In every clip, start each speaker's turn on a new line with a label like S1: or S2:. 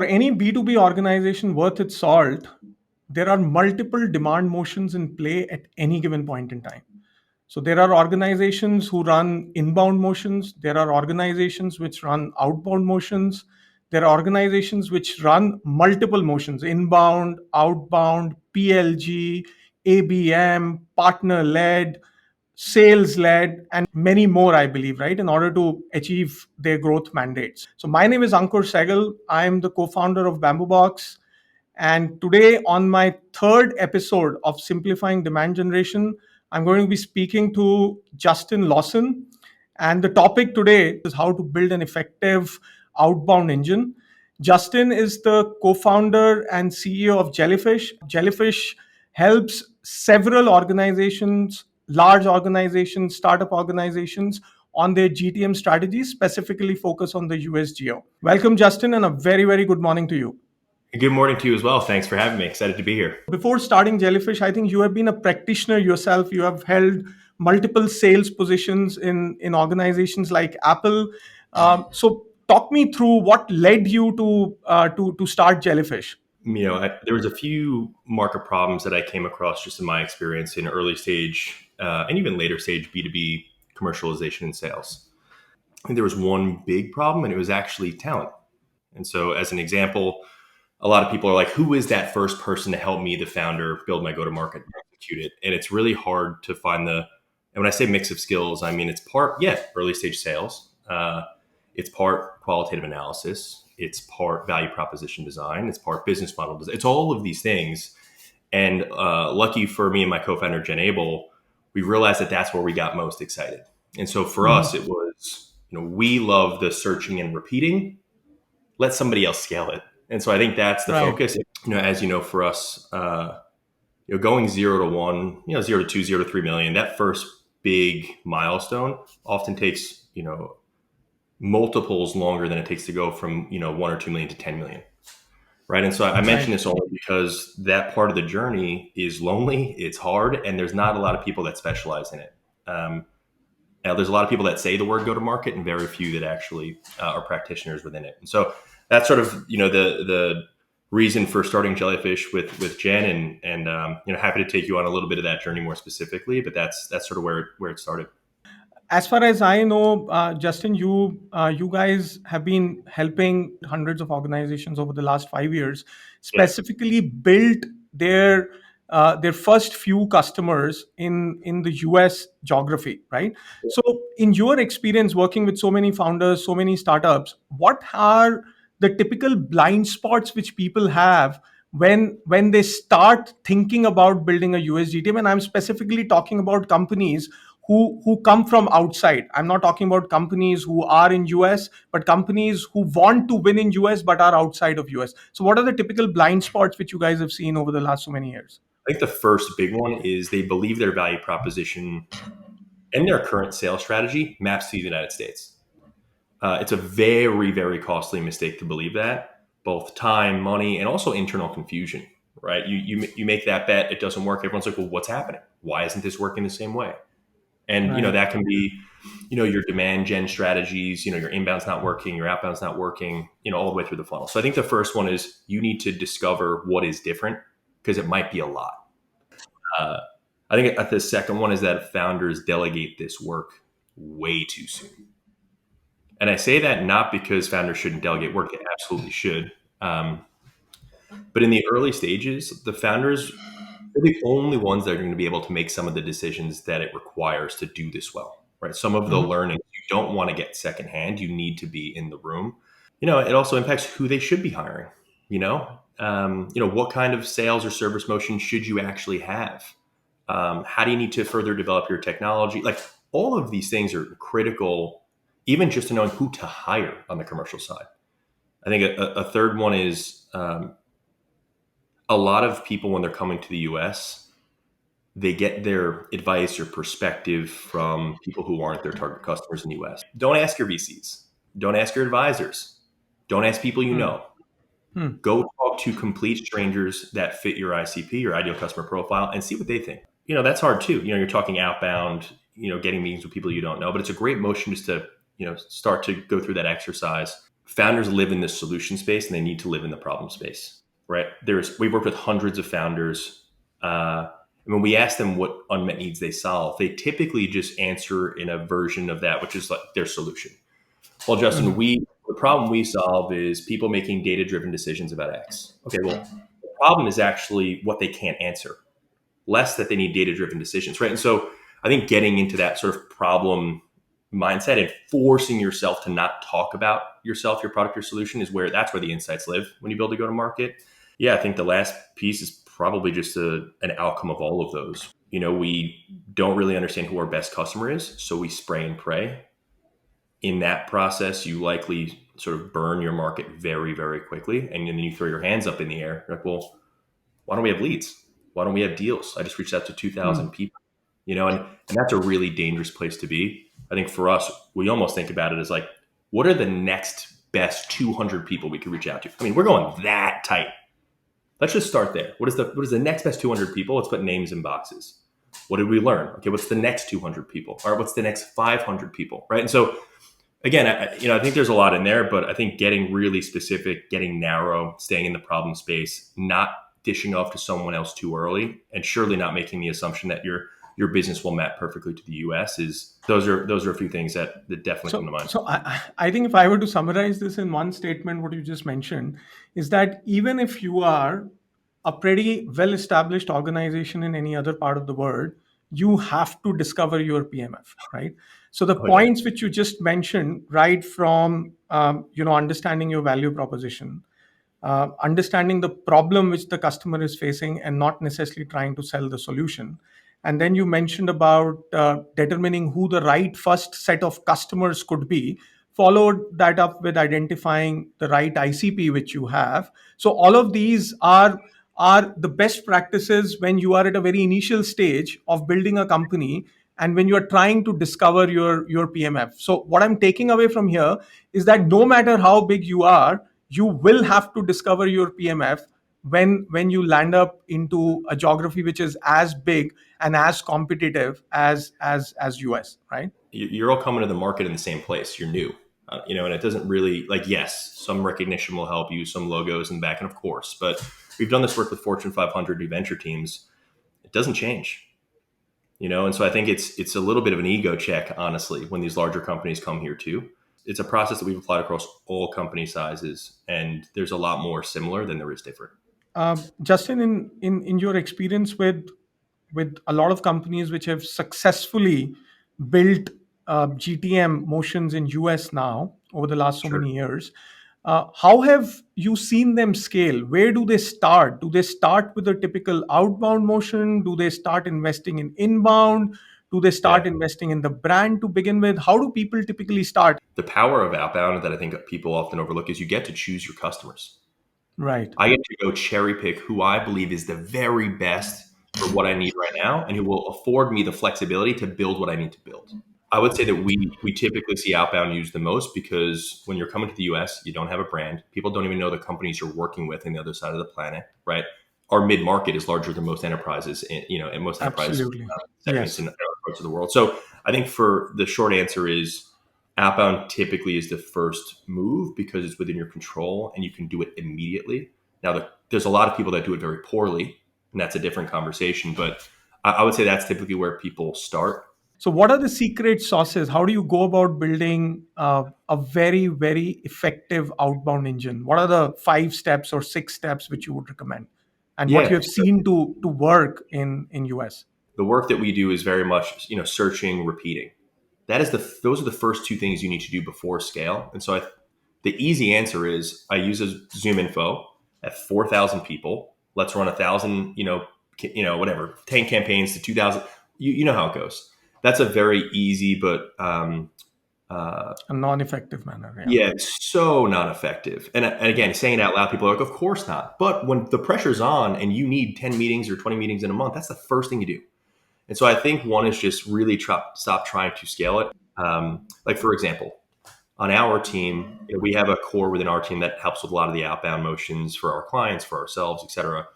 S1: any B2B organization worth its salt, there are multiple demand motions in play at any given point in time. So there are organizations who run inbound motions. There are organizations which run outbound motions. There are organizations which run multiple motions: inbound, outbound, PLG, ABM, partner led, sales led, and many more, I believe, right, in order to achieve their growth mandates. So my name is Ankur Saigal. I'm the co-founder of BambooBox. And today, on my third episode of Simplifying Demand Generation, I'm going to be speaking to Justin Lawson. And the topic today is how to build an effective outbound engine. Justin is the co founder and CEO of Jellyfish. Jellyfish helps several organizations, large organizations, startup organizations, on their GTM strategies, specifically focus on the US geo. Welcome, Justin, and a very, very good morning to you.
S2: Good morning to you as well. Thanks for having me. Excited to be here.
S1: Before starting Jellyfish, I think you have been a practitioner yourself. You have held multiple sales positions in organizations like Apple. So talk me through what led you to start Jellyfish.
S2: There was a few market problems that I came across just in my experience in early stage and even later stage B2B commercialization and sales. I think there was one big problem, and it was actually talent. And so as an example, a lot of people are like, who is that first person to help me, the founder, build my go-to-market and execute it? And it's really hard to find and when I say mix of skills, I mean, it's part, early stage sales. It's part qualitative analysis. It's part value proposition design. It's part business model design. It's all of these things. And lucky for me and my co-founder, Jen Abel, we realized that that's where we got most excited. And so for us, it was, we love the searching and repeating. Let somebody else scale it. And so I think that's the focus. As you know, for us, going 0 to 1, 0 to 2, 0 to 3 million, that first big milestone often takes, multiples longer than it takes to go from, 1 or 2 million to 10 million. Right. And so I mention this only because that part of the journey is lonely, it's hard, and there's not a lot of people that specialize in it. Now, there's a lot of people that say the word go to market and very few that actually are practitioners within it. And so that's sort of, the reason for starting Jellyfish with Jen, and happy to take you on a little bit of that journey more specifically, but that's sort of where it started.
S1: As far as I know, Justin, you guys have been helping hundreds of organizations over the last 5 years, specifically built their first few customers in the US geography, right? Yeah. So in your experience working with so many founders, so many startups, what are the typical blind spots which people have when they start thinking about building a US GTM? And I'm specifically talking about companies who come from outside. I'm not talking about companies who are in US, but companies who want to win in US but are outside of US. So what are the typical blind spots which you guys have seen over the last so many years?
S2: I think the first big one is they believe their value proposition and their current sales strategy maps to the United States. It's a very, very costly mistake to believe that, both time, money, and also internal confusion, right? You make that bet, it doesn't work. Everyone's like, well, what's happening? Why isn't this working the same way? And, that can be, your demand gen strategies, your inbound's not working, your outbound's not working, all the way through the funnel. So I think the first one is you need to discover what is different, because it might be a lot. I think the second one is that founders delegate this work way too soon. And I say that not because founders shouldn't delegate work, they absolutely should. But in the early stages, the founders are the only ones that are going to be able to make some of the decisions that it requires to do this well, right? Some of the learning you don't want to get secondhand. You need to be in the room. It also impacts who they should be hiring. What kind of sales or service motion should you actually have? How do you need to further develop your technology? Like, all of these things are critical, even just to knowing who to hire on the commercial side. I think a third one is a lot of people, when they're coming to the US, they get their advice or perspective from people who aren't their target customers in the US. Don't ask your VCs. Don't ask your advisors. Don't ask people you know. Go talk to complete strangers that fit your ICP, your ideal customer profile, and see what they think. That's hard too. You're talking outbound, getting meetings with people you don't know, but it's a great motion just to, start to go through that exercise. founders live in the solution space and they need to live in the problem space, right? We've worked with hundreds of founders. And when we ask them what unmet needs they solve, they typically just answer in a version of that, which is like their solution. Well, Justin,
S1: Mhm.
S2: the problem we solve is people making data-driven decisions about X. Okay, well, the problem is actually what they can't answer, less that they need data-driven decisions, right? And so I think getting into that sort of problem mindset and forcing yourself to not talk about yourself, your product, your solution that's where the insights live when you build a go-to-market. Yeah, I think the last piece is probably just an outcome of all of those. We don't really understand who our best customer is, so we spray and pray. In that process, you likely sort of burn your market very, very quickly. And then you throw your hands up in the air. You're like, well, why don't we have leads? Why don't we have deals? I just reached out to 2,000
S1: Mm.
S2: people, and that's a really dangerous place to be. I think for us, we almost think about it as like, what are the next best 200 people we could reach out to? I mean, we're going that tight. Let's just start there. What is the next best 200 people? Let's put names in boxes. What did we learn? Okay, what's the next 200 people? Or what's the next 500 people? Right. And so again, I think there's a lot in there, but I think getting really specific, getting narrow, staying in the problem space, not dishing off to someone else too early, and surely not making the assumption that your business will map perfectly to the US is those are a few things that definitely come to
S1: So,
S2: mind.
S1: so I think if I were to summarize this in one statement, what you just mentioned is that even if you are a pretty well established organization in any other part of the world, you have to discover your PMF, right? So the
S2: Oh yeah,
S1: points which you just mentioned, right from understanding your value proposition, understanding the problem which the customer is facing and not necessarily trying to sell the solution. And then you mentioned about determining who the right first set of customers could be, followed that up with identifying the right ICP which you have. So all of these are the best practices when you are at a very initial stage of building a company and when you are trying to discover your PMF. So what I'm taking away from here is that no matter how big you are, you will have to discover your PMF when you land up into a geography which is as big and as competitive as US, right?
S2: you're all coming to the market in the same place. You're new, and it doesn't really like. Yes, some recognition will help you, some logos in the back, and of course, but we've done this work with Fortune 500 new venture teams. It doesn't change. And so I think it's a little bit of an ego check, honestly, when these larger companies come here too. It's a process that we've applied across all company sizes, and there's a lot more similar than there is different.
S1: Justin, in your experience with a lot of companies which have successfully built GTM motions in US now over the last so
S2: Sure.
S1: many years, how have you seen them scale? Where do they start? Do they start with a typical outbound motion? Do they start investing in inbound? Do they
S2: Yeah.
S1: start investing in the brand to begin with? How do people typically start?
S2: The power of outbound that I think people often overlook is you get to choose your customers.
S1: Right.
S2: I get to go cherry pick who I believe is the very best for what I need right now and who will afford me the flexibility to build what I need to build. I would say that we typically see outbound used the most because when you're coming to the US, you don't have a brand. People don't even know the companies you're working with on the other side of the planet, right? Our mid market is larger than most enterprises, in most enterprise
S1: Absolutely.
S2: segments
S1: Yes.
S2: in other parts of the world. So I think for the short answer is outbound typically is the first move because it's within your control and you can do it immediately. Now, there's a lot of people that do it very poorly, and that's a different conversation. But I would say that's typically where people start.
S1: So, what are the secret sauces? How do you go about building a very, very effective outbound engine? What are the 5 steps or 6 steps which you would recommend, and what you
S2: Yeah,
S1: have seen to work in US?
S2: the work that we do is very much searching, repeating. Those are the first two things you need to do before scale. And so the easy answer is I use a Zoom info at 4,000 people. Let's run 1,000, whatever, 10 campaigns to 2,000. You know how it goes. That's a very easy, but
S1: A non-effective manner. Yeah.
S2: yeah, it's so not effective. And again, saying it out loud, people are like, of course not. But when the pressure's on and you need 10 meetings or 20 meetings in a month, that's the first thing you do. And so I think one is just really stop trying to scale it. Like for example, on our team, we have a core within our team that helps with a lot of the outbound motions for our clients, for ourselves, et cetera.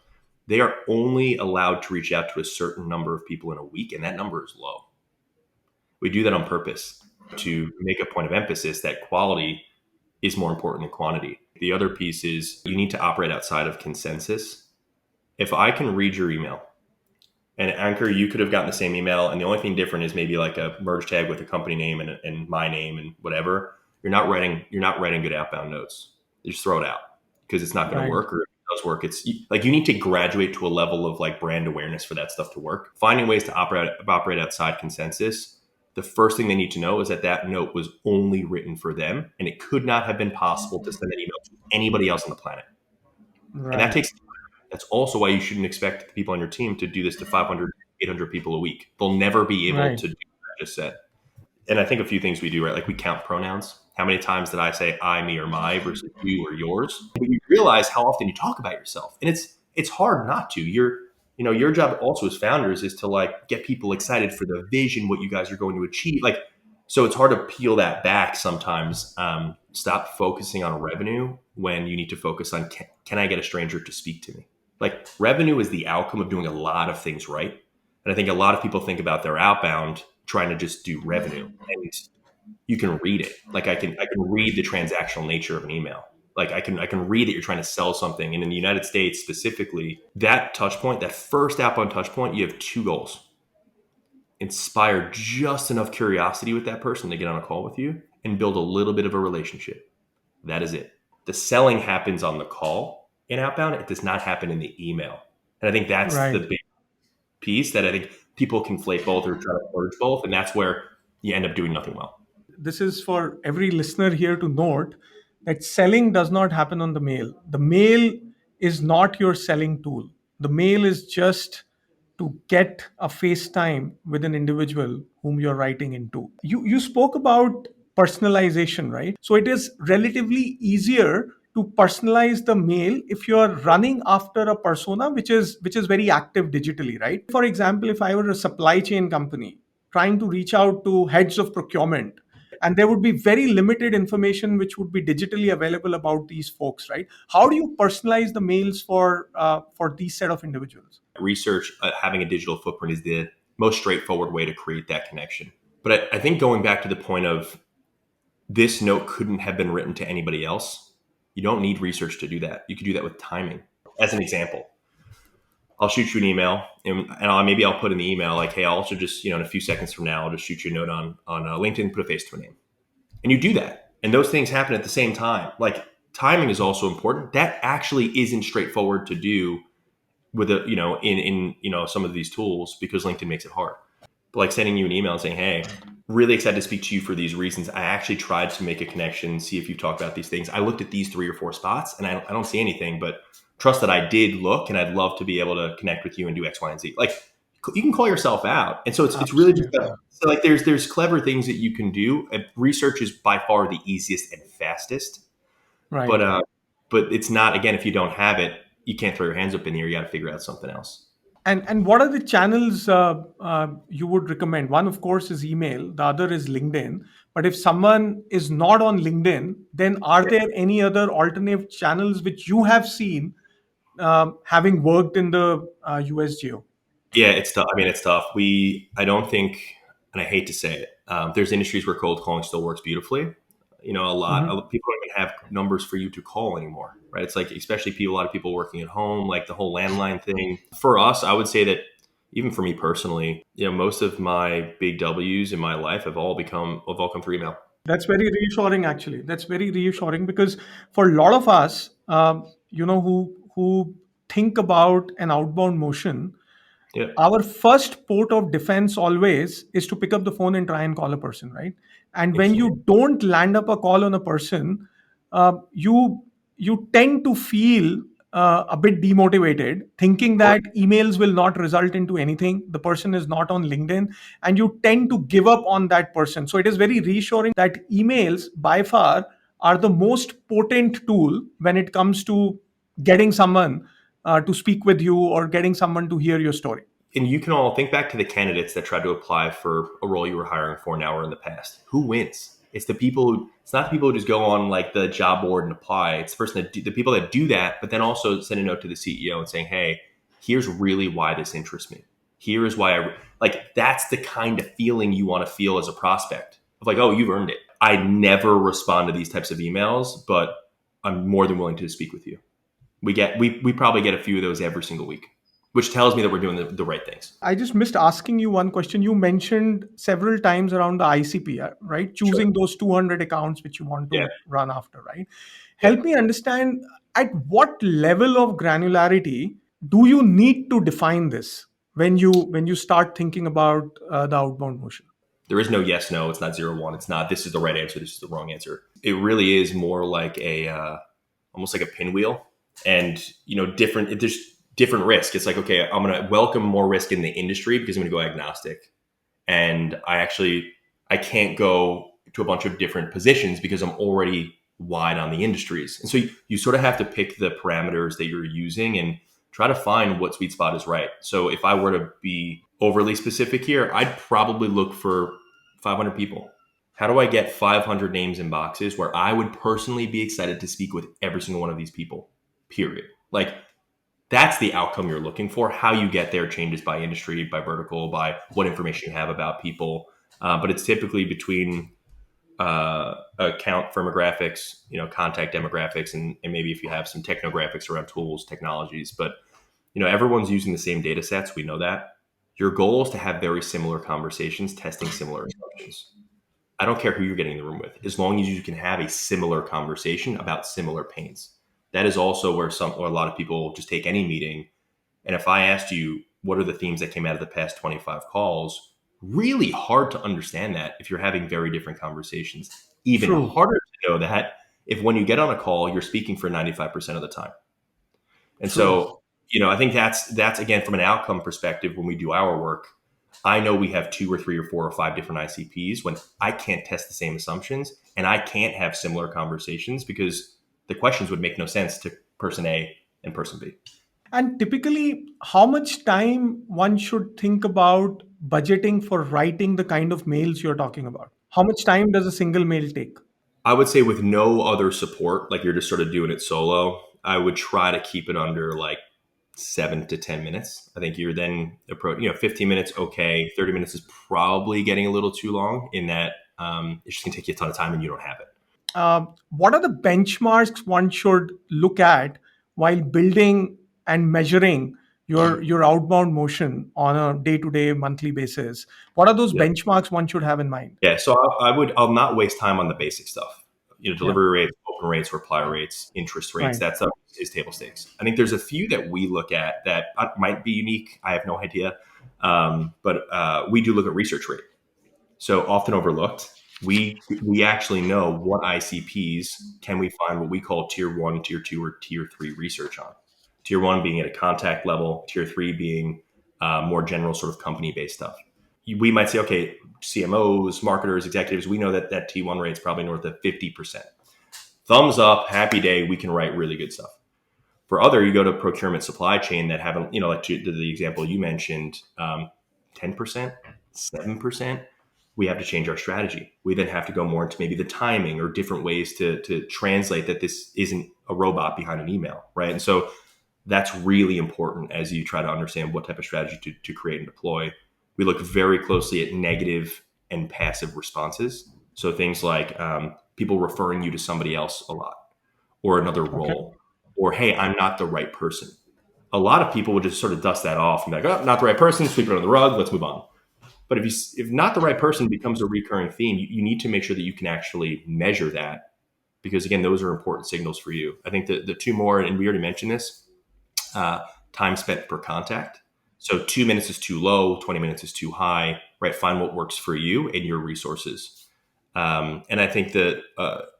S2: They are only allowed to reach out to a certain number of people in a week, and that number is low. We do that on purpose to make a point of emphasis that quality is more important than quantity. The other piece is you need to operate outside of consensus. If I can read your email, and Ankur, you could have gotten the same email, and the only thing different is maybe like a merge tag with a company name and my name and whatever. You're not writing good outbound notes. You just throw it out because it's not going to
S1: Right.
S2: work. Or if it does work, it's like you need to graduate to a level of like brand awareness for that stuff to work. Finding ways to operate outside consensus. The first thing they need to know is that that note was only written for them, and it could not have been possible to send an email to anybody else on the planet. And that
S1: Right.
S2: takes. That's also why you shouldn't expect the people on your team to do this to 500, 800 people a week. They'll never be able
S1: Right.
S2: to do what I just said. And I think a few things we do, right? Like we count pronouns. How many times did I say I, me, or my versus you or yours? But you realize how often you talk about yourself. And it's hard not to. Your job also as founders is to like get people excited for the vision, what you guys are going to achieve. Like, so it's hard to peel that back sometimes. Stop focusing on revenue when you need to focus on can I get a stranger to speak to me? Like revenue is the outcome of doing a lot of things right. And I think a lot of people think about their outbound trying to just do revenue. And you can read it. Like I can read the transactional nature of an email. Like I can read that you're trying to sell something. And in the United States specifically, that touch point, that first outbound touch point, you have two goals. Inspire just enough curiosity with that person to get on a call with you and build a little bit of a relationship. That is it. The selling happens on the call in outbound. It does not happen in the email. And I think that's the
S1: Right.
S2: big piece that I think people conflate both or try to merge both. And that's where you end up doing nothing well.
S1: This is for every listener here to note that selling does not happen on the mail. The mail is not your selling tool. The mail is just to get a FaceTime with an individual whom you're writing into. You spoke about personalization, right? So it is relatively easier to personalize the mail if you're running after a persona which is very active digitally, right? For example, if I were a supply chain company trying to reach out to heads of procurement, and there would be very limited information which would be digitally available about these folks, right? How do you personalize the mails for these set of individuals?
S2: Research, having a digital footprint is the most straightforward way to create that connection. But I think going back to the point of this note couldn't have been written to anybody else, you don't need research to do that. You could do that with timing. As an example, I'll shoot you an email, and maybe I'll put in the email like, "Hey, I'll also just in a few seconds from now, I'll just shoot you a note on LinkedIn, put a face to a name," and you do that, and those things happen at the same time. Like timing is also important. That actually isn't straightforward to do with in some of these tools because LinkedIn makes it hard. But like sending you an email and saying, "Hey, really excited to speak to you for these reasons. I actually tried to make a connection, see if you've talked about these things. I looked at these 3 or 4 spots and I don't see anything, but trust that I did look and I'd love to be able to connect with you and do X, Y, and Z." Like you can call yourself out. And so it's really just
S1: Absolutely.
S2: so like there's clever things that you can do. Research is by far the easiest and fastest, but
S1: Right.
S2: it's not, again, if you don't have it, you can't throw your hands up in the air. You got to figure out something else.
S1: And what are the channels you would recommend? One, of course, is email. The other is LinkedIn. But if someone is not on LinkedIn, then are there any other alternative channels which you have seen, having worked in the US geo?
S2: Yeah, it's tough. I mean, it's tough. I don't think, and I hate to say it, there's industries where cold calling still works beautifully. A
S1: Mhm.
S2: lot people don't even have numbers for you to call anymore, right? It's like, especially a lot of people working at home, like the whole landline thing. For us, I would say that even for me personally, most of my big W's in my life have all come through email.
S1: That's very reassuring, actually. That's very reassuring because for a lot of us, who think about an outbound motion,
S2: Yeah,
S1: our first port of defense always is to pick up the phone and try and call a person, right? And when
S2: instantly.
S1: you don't land up a call on a person, you tend to feel a bit demotivated, thinking that emails will not result into anything. The person is not on LinkedIn, and you tend to give up on that person. So it is very reassuring that emails, by far, are the most potent tool when it comes to getting someone to speak with you or getting someone to hear your story.
S2: And you can all think back to the candidates that tried to apply for a role you were hiring for now or in the past. Who wins? It's not the people who just go on like the job board and apply. It's the people that do that, but then also send a note to the CEO and saying, "Hey, here's really why this interests me. Here is why like that's the kind of feeling you want to feel as a prospect of like, oh, you've earned it. I never respond to these types of emails, but I'm more than willing to speak with you. We probably get a few of those every single week, which tells me that we're doing the right things.
S1: I just missed asking you one question. You mentioned several times around the ICP, right?
S2: Sure.
S1: Choosing those 200 accounts which you want
S2: Yeah.
S1: to run after, right?
S2: Yeah.
S1: Help me understand, at what level of granularity do you need to define this when you start thinking about the outbound motion?
S2: There is no yes, no. It's not 0, 1. It's not this is the right answer. This is the wrong answer. It really is more like almost like a pinwheel, and there's different risk. It's like, okay, I'm going to welcome more risk in the industry because I'm going to go agnostic, and I can't go to a bunch of different positions because I'm already wide on the industries. And so you sort of have to pick the parameters that you're using and try to find what sweet spot is right. So if I were to be overly specific here, I'd probably look for 500 people. How do I get 500 names in boxes where I would personally be excited to speak with every single one of these people? Period. Like, that's the outcome you're looking for. How you get there changes by industry, by vertical, by what information you have about people. But it's typically between account firmographics, contact demographics, and maybe if you have some technographics around tools, technologies. But everyone's using the same data sets. We know that. Your goal is to have very similar conversations, testing similar assumptions. I don't care who you're getting in the room with, as long as you can have a similar conversation about similar pains. That is also where a lot of people just take any meeting. And if I asked you, what are the themes that came out of the past 25 calls? Really hard to understand that if you're having very different conversations. Even
S1: True.
S2: harder to know that if when you get on a call, you're speaking for 95% of the time. And
S1: True.
S2: so, I think that's again, from an outcome perspective, when we do our work, I know we have 2 or 3 or 4 or 5 different ICPs when I can't test the same assumptions and I can't have similar conversations because the questions would make no sense to person A and person B.
S1: And typically, how much time one should think about budgeting for writing the kind of mails you're talking about? How much time does a single mail take?
S2: I would say with no other support, like you're just sort of doing it solo, I would try to keep it under like 7 to 10 minutes. I think you're then 15 minutes, okay. 30 minutes is probably getting a little too long in that it's just going to take you a ton of time and you don't have it.
S1: What are the benchmarks one should look at while building and measuring your outbound motion on a day-to-day, monthly basis? What are those
S2: Yeah.
S1: benchmarks one should have in mind?
S2: Yeah. So I'll not waste time on the basic stuff.
S1: Yeah.
S2: Delivery rates, open rates, reply rates, interest rates.
S1: Right.
S2: That stuff is table stakes. I think there's a few that we look at that might be unique. I have no idea. But we do look at research rate. So often overlooked. We actually know what ICPs can we find what we call tier 1, tier 2, or tier 3 research on. Tier 1 being at a contact level, tier 3 being more general sort of company based stuff. We might say, okay, CMOs, marketers, executives, we know that T1 rate is probably north of 50%. Thumbs up, happy day, we can write really good stuff. For other, you go to procurement supply chain that haven't, like the example you mentioned, 10%, 7%. We have to change our strategy. We then have to go more into maybe the timing or different ways to translate that this isn't a robot behind an email, right? And so that's really important as you try to understand what type of strategy to create and deploy. We look very closely at negative and passive responses. So things like people referring you to somebody else a lot or another
S1: Okay.
S2: role or, hey, I'm not the right person. A lot of people would just sort of dust that off and be like, oh, not the right person, sweep it under the rug, let's move on. But if not the right person becomes a recurring theme, you need to make sure that you can actually measure that because, again, those are important signals for you. I think the 2 more, and we already mentioned this, time spent per contact. So 2 minutes is too low, 20 minutes is too high, right? Find what works for you and your resources. And I think that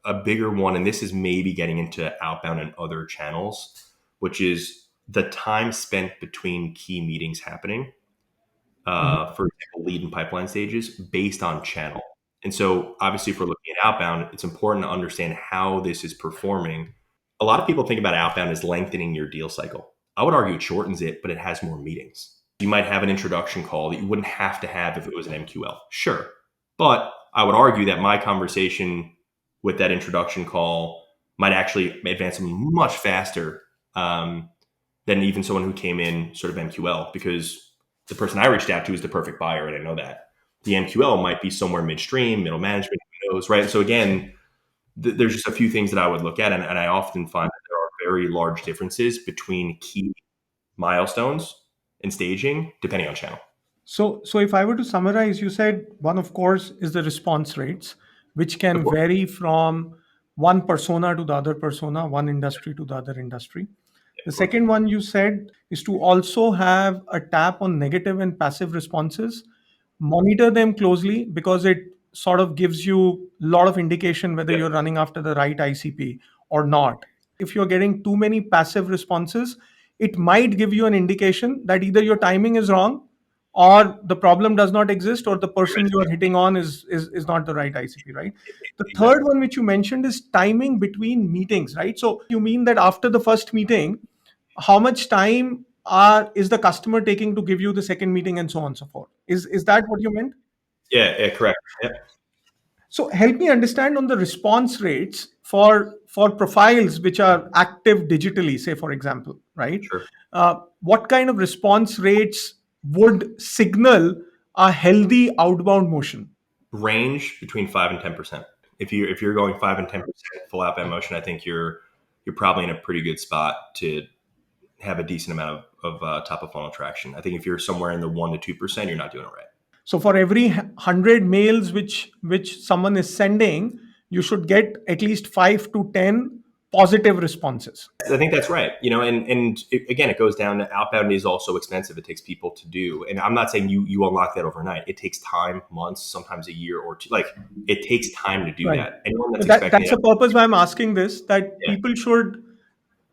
S2: a bigger one, and this is maybe getting into outbound and other channels, which is the time spent between key meetings happening. For example, lead and pipeline stages based on channel. And so obviously if we're looking at outbound, it's important to understand how this is performing. A lot of people think about outbound as lengthening your deal cycle. I would argue it shortens it, but it has more meetings. You might have an introduction call that you wouldn't have to have if it was an MQL. Sure. But I would argue that my conversation with that introduction call might actually advance much faster than even someone who came in sort of MQL, because the person I reached out to is the perfect buyer, and I know that. The MQL might be somewhere midstream, middle management, who those, right? So again, there's just a few things that I would look at, and I often find that there are very large differences between key milestones and staging depending on channel.
S1: So if I were to summarize, you said one, of course, is the response rates, which
S2: Of
S1: can
S2: course.
S1: vary from one persona to the other persona, one industry to the other industry. The
S2: Of course.
S1: second one you said is to also have a tap on negative and passive responses, monitor them closely because it sort of gives you a lot of indication whether
S2: Yep.
S1: you're running after the right ICP or not. If you're getting too many passive responses, it might give you an indication that either your timing is wrong or the problem does not exist or the person you are hitting on is not the right ICP, right? The third
S2: Exactly.
S1: one which you mentioned is timing between meetings, right? So you mean that after the first meeting, how much time is the customer taking to give you the second meeting and so on and so forth? Is that what you meant?
S2: Yeah, yeah, correct. Yep.
S1: So help me understand on the response rates for profiles which are active digitally, say for example, right?
S2: Sure.
S1: What kind of response rates would signal a healthy outbound motion?
S2: Range between 5 and 10%. If you're going 5 and 10% full outbound motion, I think you're probably in a pretty good spot to have a decent amount of top of funnel traction. I think if you're somewhere in the 1 to 2%, you're not doing it right.
S1: So for every 100 mails which someone is sending, you should get at least 5 to 10 positive responses.
S2: I think that's right. Again, it goes down to outbound is also expensive. It takes people to do, and I'm not saying you unlock that overnight. It takes time, months, sometimes a year or two. Like it takes time to do
S1: Right.
S2: that. Anyone that's
S1: So
S2: expecting
S1: that's
S2: it,
S1: the purpose why I'm asking this, that
S2: yeah,
S1: people should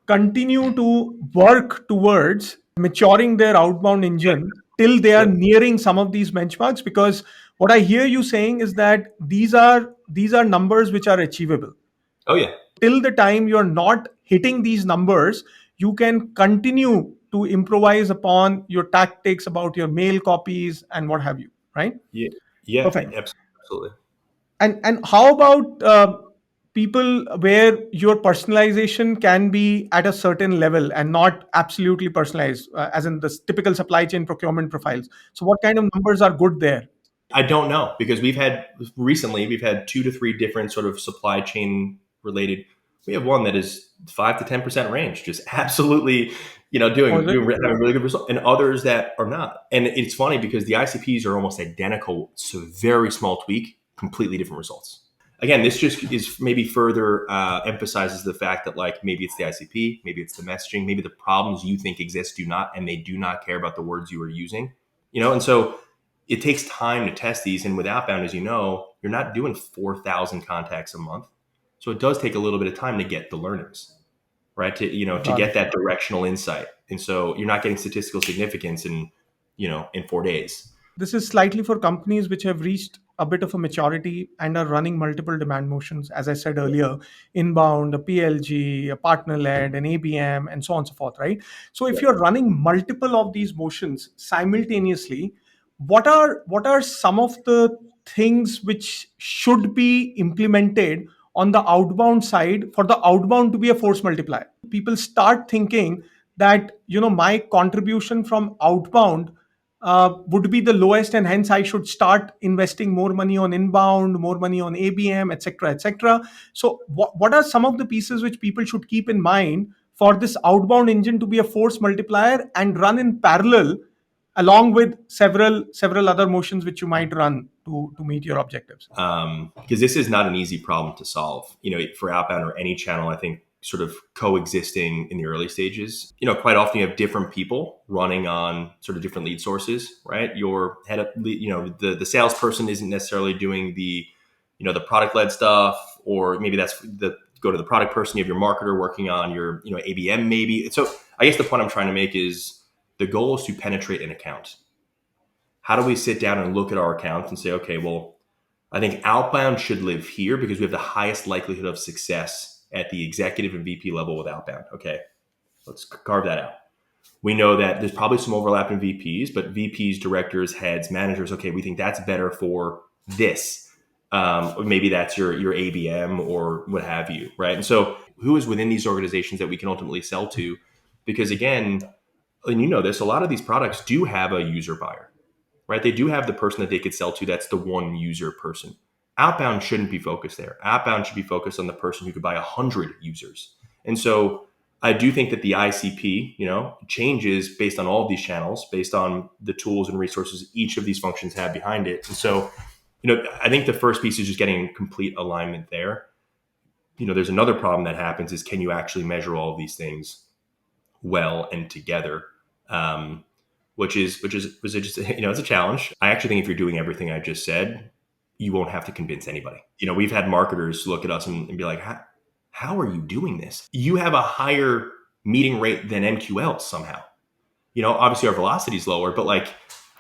S1: continue to work towards maturing their outbound engine till they are
S2: yep.
S1: nearing some of these benchmarks, because what I hear you saying is that these are numbers which are achievable.
S2: Oh yeah,
S1: Till the time you're not hitting these numbers, you can continue to improvise upon your tactics about your mail copies and what have you, right?
S2: yeah, yeah,
S1: Perfect.
S2: absolutely.
S1: And how about people where your personalization can be at a certain level and not absolutely personalized, as in the typical supply chain procurement profiles? So, what kind of numbers are good there?
S2: I don't know because we've had 2 to 3 different sort of supply chain related. We have one that is 5 to 10% range, just absolutely,
S1: Or is it?
S2: having really good results, and others that are not. And it's funny because the ICPs are almost identical, so very small tweak, completely different results. Again, this just is maybe further emphasizes the fact that like maybe it's the ICP, maybe it's the messaging, maybe the problems you think exist do not, and they do not care about the words you are using, and so it takes time to test these. And with outbound, as you know, you're not doing 4,000 contacts a month. So it does take a little bit of time to get the learnings, right? To
S1: Got
S2: get
S1: it.
S2: that directional insight. And so you're not getting statistical significance in 4 days.
S1: This is slightly for companies which have reached a bit of a maturity and are running multiple demand motions. As I said earlier, inbound, a PLG, a partner led, an ABM, and so on and so forth, right? So if
S2: Yeah.
S1: you're running multiple of these motions simultaneously, what are some of the things which should be implemented on the outbound side for the outbound to be a force multiplier? People start thinking that my contribution from outbound would be the lowest, and hence I should start investing more money on inbound, more money on ABM, etc., etc. So, what are some of the pieces which people should keep in mind for this outbound engine to be a force multiplier and run in parallel, along with several other motions which you might run to meet your objectives?
S2: Because this is not an easy problem to solve, for outbound or any channel. I think sort of coexisting in the early stages, quite often you have different people running on sort of different lead sources, right? Your head up, the salesperson isn't necessarily doing the product led stuff, or maybe that's go to the product person. You have your marketer working on your, ABM maybe. So I guess the point I'm trying to make is the goal is to penetrate an account. How do we sit down and look at our account and say, okay, well, I think outbound should live here because we have the highest likelihood of success at the executive and VP level with outbound. Okay, let's carve that out. We know that there's probably some overlap in VPs, but VPs, directors, heads, managers, okay, we think that's better for this. Or maybe that's your ABM or what have you, right? And so who is within these organizations that we can ultimately sell to? Because again, and this, a lot of these products do have a user buyer, right? They do have the person that they could sell to. That's the one user person. Outbound shouldn't be focused there. Outbound should be focused on the person who could buy 100 users. And so I do think that the ICP, changes based on all of these channels, based on the tools and resources each of these functions have behind it. And so, I think the first piece is just getting complete alignment there. There's another problem that happens is, can you actually measure all of these things well and together? Which is just, it's a challenge. I actually think if you're doing everything I just said, you won't have to convince anybody. We've had marketers look at us and be like, how are you doing this? You have a higher meeting rate than MQL somehow. Obviously our velocity is lower, but like,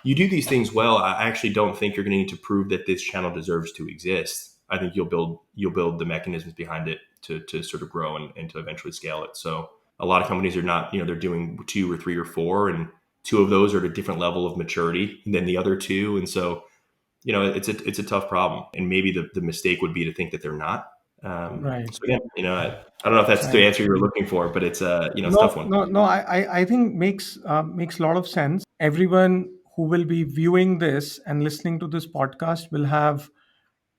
S2: you do these things well. I actually don't think you're going to need to prove that this channel deserves to exist. I think you'll build the mechanisms behind it to sort of grow and to eventually scale it. So a lot of companies are not, they're doing 2 or 3 or 4, and 2 of those are at a different level of maturity than the other 2. And so, it's a tough problem. And maybe the mistake would be to think that they're not.
S1: Right.
S2: So again, I don't know if that's the answer you were looking for, but it's it's a tough one.
S1: No. I think makes a lot of sense. Everyone who will be viewing this and listening to this podcast will have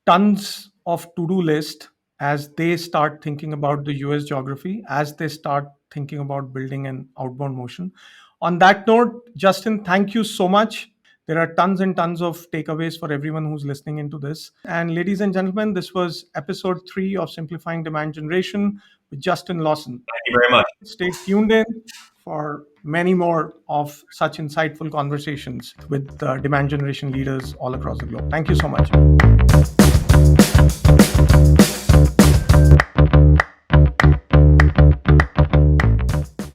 S1: tons of to-do list as they start thinking about the US geography, as they start thinking about building an outbound motion. On that note, Justin, thank you so much. There are tons and tons of takeaways for everyone who's listening into this. And ladies and gentlemen, this was episode 3 of Simplifying Demand Generation with Justin Lawson.
S2: Thank you very much.
S1: Stay tuned in for many more of such insightful conversations with demand generation leaders all across the globe. Thank you so much.